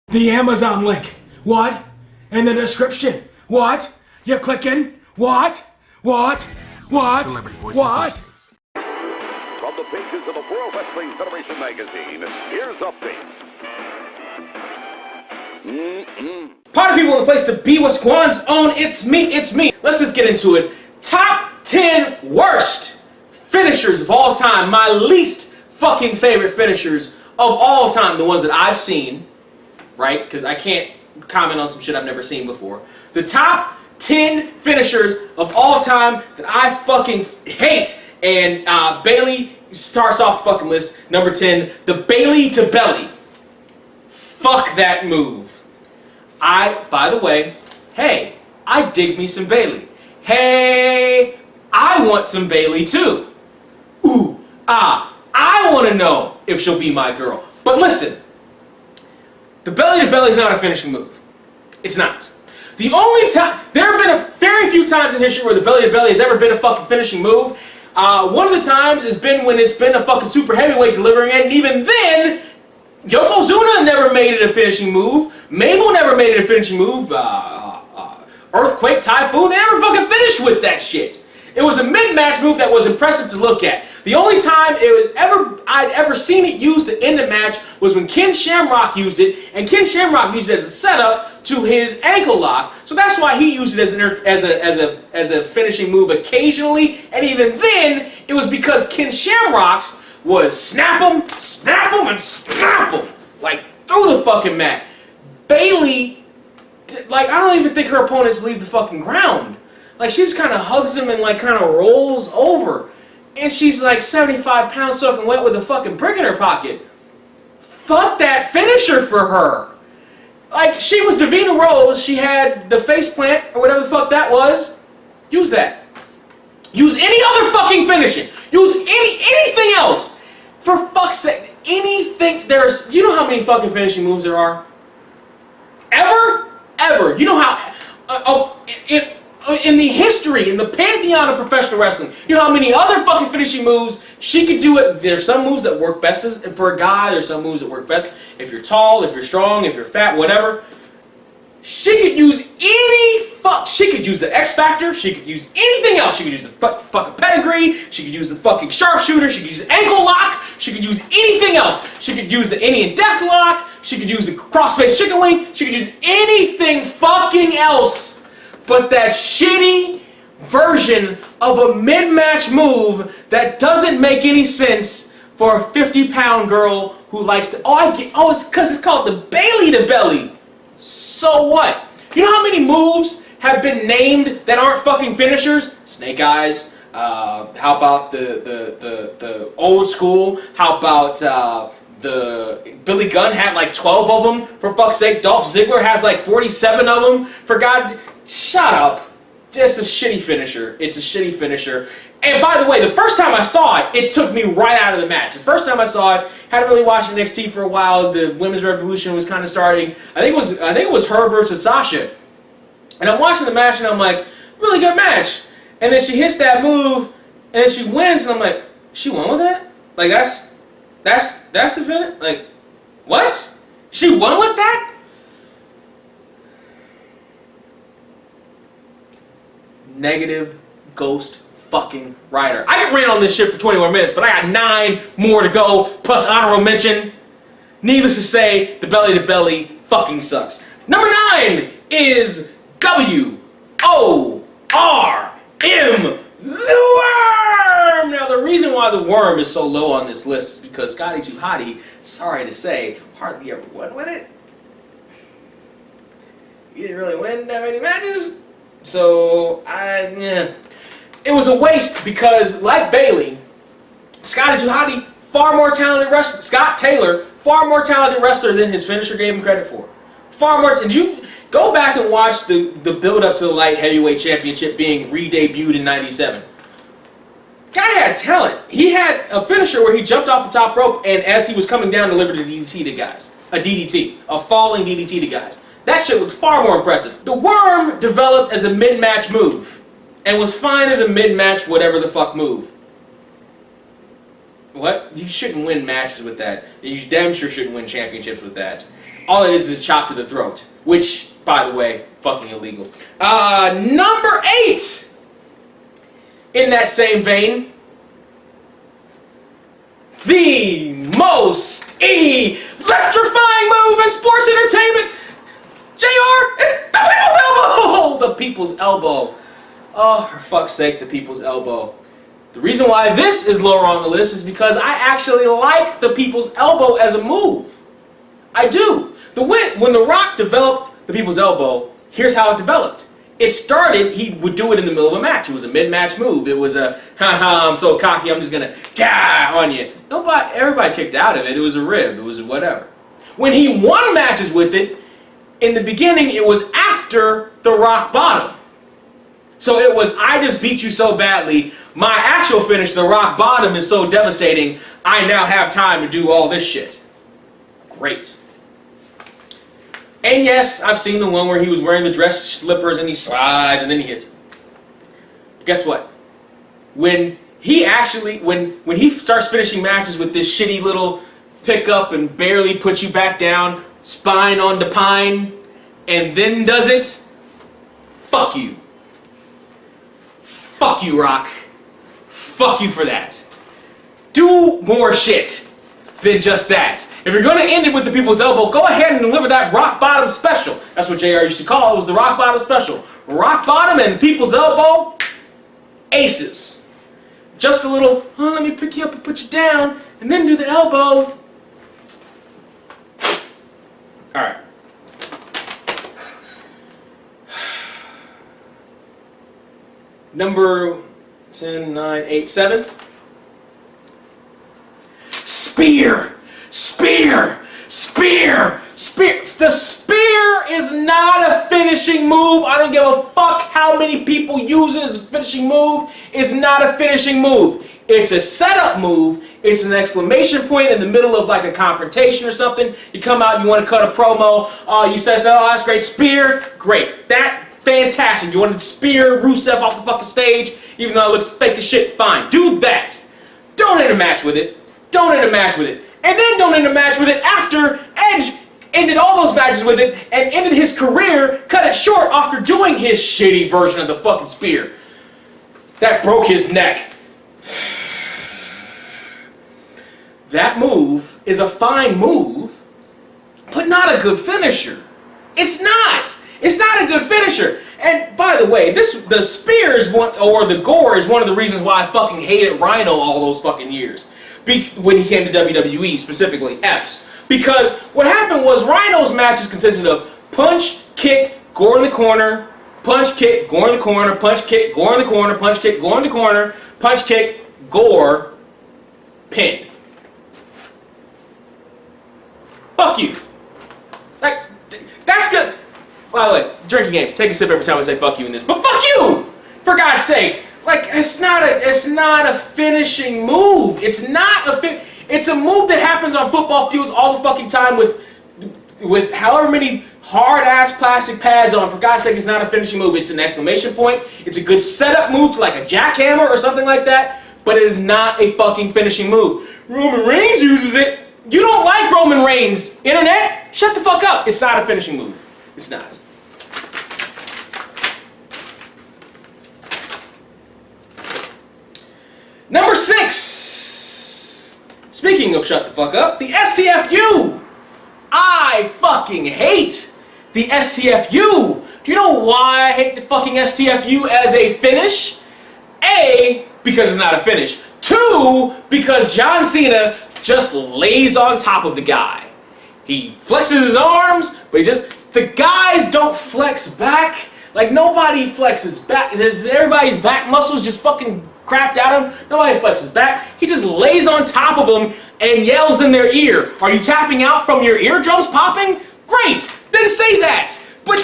The Amazon link. What? In the description. What? You're clicking? What? What? What? What? From the pages of the World Wrestling Federation magazine, here's updates. Party people in the place to be. What's Guan's own? It's me. Let's just get into it. Top 10 worst finishers of all time. My least fucking favorite finishers of all time. The ones that I've seen, right? Because I can't comment on some shit I've never seen before. The top 10 finishers of all time that I fucking hate. And Bailey starts off the fucking list. Number 10, the Bailey to belly. Fuck that move. By the way, hey, I dig me some Bailey. Hey, I want some Bailey too. Ooh, I want to know if she'll be my girl. But listen, the belly to belly is not a finishing move. It's not. The only time, there have been a very few times in history where the belly to belly has ever been a fucking finishing move. One of the times has been when it's been a fucking super heavyweight delivering it, and even then, Yokozuna never made it a finishing move. Mabel never made it a finishing move. Earthquake, Typhoon, they never fucking finished with that shit. It was a mid-match move that was impressive to look at. The only time I'd ever seen it used to end a match was when Ken Shamrock used it, and Ken Shamrock used it as a setup to his ankle lock. So that's why he used it as a finishing move occasionally, and even then, it was because Ken Shamrock's was snap 'em, and snap 'em, like through the fucking mat. Bailey, like, I don't even think her opponents leave the fucking ground. Like, she just kind of hugs him and like kind of rolls over. And she's like 75 pounds soaking wet with a fucking brick in her pocket. Fuck that finisher for her. Like, she was Davina Rose, she had the face plant or whatever the fuck that was. Use that. Use any other fucking finishing. Use anything else. For fuck's sake, anything. You know how many fucking finishing moves there are? Ever. You know how, in the history, in the pantheon of professional wrestling, you know how many other fucking finishing moves she could do it. There's some moves that work best for a guy. There's some moves that work best if you're tall, if you're strong, if you're fat, whatever. She could use she could use the X Factor, she could use anything else. She could use the fucking pedigree, she could use the fucking sharpshooter, she could use the ankle lock, she could use anything else. She could use the Indian Death Lock, she could use the crossface chicken wing, she could use anything fucking else but that shitty version of a mid-match move that doesn't make any sense for a 50-pound girl who likes to, it's because it's called the Bailey to belly. So what? You know how many moves have been named that aren't fucking finishers? Snake Eyes. How about the old school? How about the Billy Gunn had like 12 of them? For fuck's sake, Dolph Ziggler has like 47 of them. For God, shut up. It's a shitty finisher. It's a shitty finisher. And by the way, the first time I saw it, it took me right out of the match. The first time I saw it, hadn't really watched NXT for a while. The Women's Revolution was kind of starting. I think it was her versus Sasha. And I'm watching the match and I'm like, really good match. And then she hits that move and then she wins and I'm like, she won with that? Like that's the finish? Like, what? She won with that? Negative Ghost fucking Rider. I could rant on this shit for 20 more minutes, but I got 9 more to go, plus honorable mention. Needless to say, the belly to belly fucking sucks. Number 9 is W-O-R-M, the Worm! Now, the reason why the Worm is so low on this list is because Scotty 2 Hotty, sorry to say, hardly ever won with it. He didn't really win that many matches. So, it was a waste because, like Bailey, Scotty 2 Hotty, far more talented wrestler. Scott Taylor, far more talented wrestler than his finisher gave him credit for. Far more. Did you go back and watch the build-up to the Light Heavyweight Championship being re-debuted in '97? Guy had talent. He had a finisher where he jumped off the top rope and as he was coming down, delivered a DDT to guys. A falling DDT to guys. That shit was far more impressive. The Worm developed as a mid-match move and was fine as a mid-match whatever the fuck move. What? You shouldn't win matches with that. You damn sure shouldn't win championships with that. all it is a chop to the throat, which, by the way, fucking illegal. Number 8. In that same vein, the most electrifying move in sports entertainment, JR, is the people's elbow! The people's elbow. Oh, for fuck's sake, the people's elbow. The reason why this is lower on the list is because I actually like the people's elbow as a move. I do. When The Rock developed the people's elbow, here's how it developed. It started, he would do it in the middle of a match. It was a mid-match move. It was a, haha, I'm so cocky, I'm just gonna die on you. Everybody kicked out of it. It was a rib. It was whatever. When he won matches with it, in the beginning, it was after the rock bottom. So it was, I just beat you so badly, my actual finish, the rock bottom, is so devastating, I now have time to do all this shit. Great. And yes, I've seen the one where he was wearing the dress slippers and he slides and then he hits. Guess what? When he starts finishing matches with this shitty little pickup and barely puts you back down, spine on the pine, and then does it, fuck you. Fuck you, Rock. Fuck you for that. Do more shit than just that. If you're going to end it with the people's elbow, go ahead and deliver that rock bottom special. That's what JR used to call it. It was the rock bottom special. Rock bottom and people's elbow, aces. Just a little, oh, let me pick you up and put you down, and then do the elbow. All right. Number 10, 9, 8, 7. Spear! Spear! Spear! Spear! The spear is not a finishing move. I don't give a fuck how many people use it as a finishing move. It's not a finishing move. It's a setup move. It's an exclamation point in the middle of like a confrontation or something. You come out, you want to cut a promo. You say, oh, that's great. Spear, great. That, fantastic. You want to spear Rusev off the fucking stage, even though it looks fake as shit, fine. Do that. Don't end a match with it. Don't end a match with it. And then don't end a match with it after Edge ended all those matches with it and ended his career, cut it short after doing his shitty version of the fucking spear. That broke his neck. That move is a fine move, but not a good finisher. It's not. It's not a good finisher. And by the way, the spear is or the gore is one of the reasons why I fucking hated Rhino all those fucking years. When he came to WWE, specifically F's. Because what happened was Rhino's matches consisted of punch, kick, gore in the corner, punch, kick, gore in the corner, punch, kick, gore in the corner, punch, kick, gore in the corner, punch, kick, gore, pin. Fuck you. Like, that's good. By the way, drinking game. Take a sip every time I say fuck you in this. But fuck you! For God's sake. Like, it's not a finishing move. It's not a it's a move that happens on football fields all the fucking time with however many hard-ass plastic pads on. For God's sake, it's not a finishing move. It's an exclamation point. It's a good setup move to like a jackhammer or something like that. But it is not a fucking finishing move. Roman Reigns uses it. You don't like Roman Reigns. Internet, shut the fuck up. It's not a finishing move. It's not. Number 6. Speaking of shut the fuck up, the STFU. I fucking hate the STFU. Do you know why I hate the fucking STFU as a finish? A, because it's not a finish. 2, because John Cena just lays on top of the guy. He flexes his arms, but the guys don't flex back. Like, nobody flexes back. Everybody's back muscles just fucking crapped at him. Nobody flexes back. He just lays on top of them and yells in their ear. Are you tapping out from your eardrums popping? Great, then say that. But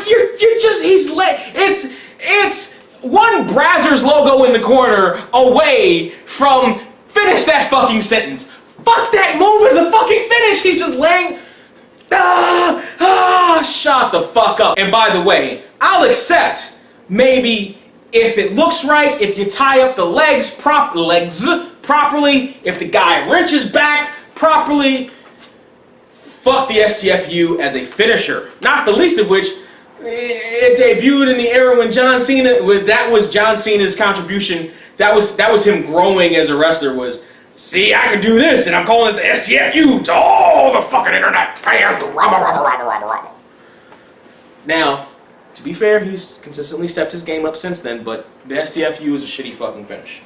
it's one Brazzers logo in the corner away from finish that fucking sentence. Fuck that move as a fucking finish. He's just laying. Shut the fuck up. And by the way, I'll accept maybe if it looks right, if you tie up the legs properly, if the guy wrenches back properly, fuck the STFU as a finisher. Not the least of which, it debuted in the era when John Cena, that was John Cena's contribution. That was him growing as a wrestler, was, see, I can do this, and I'm calling it the STFU to all the fucking internet fans. Now, to be fair, he's consistently stepped his game up since then, but the STFU is a shitty fucking finish.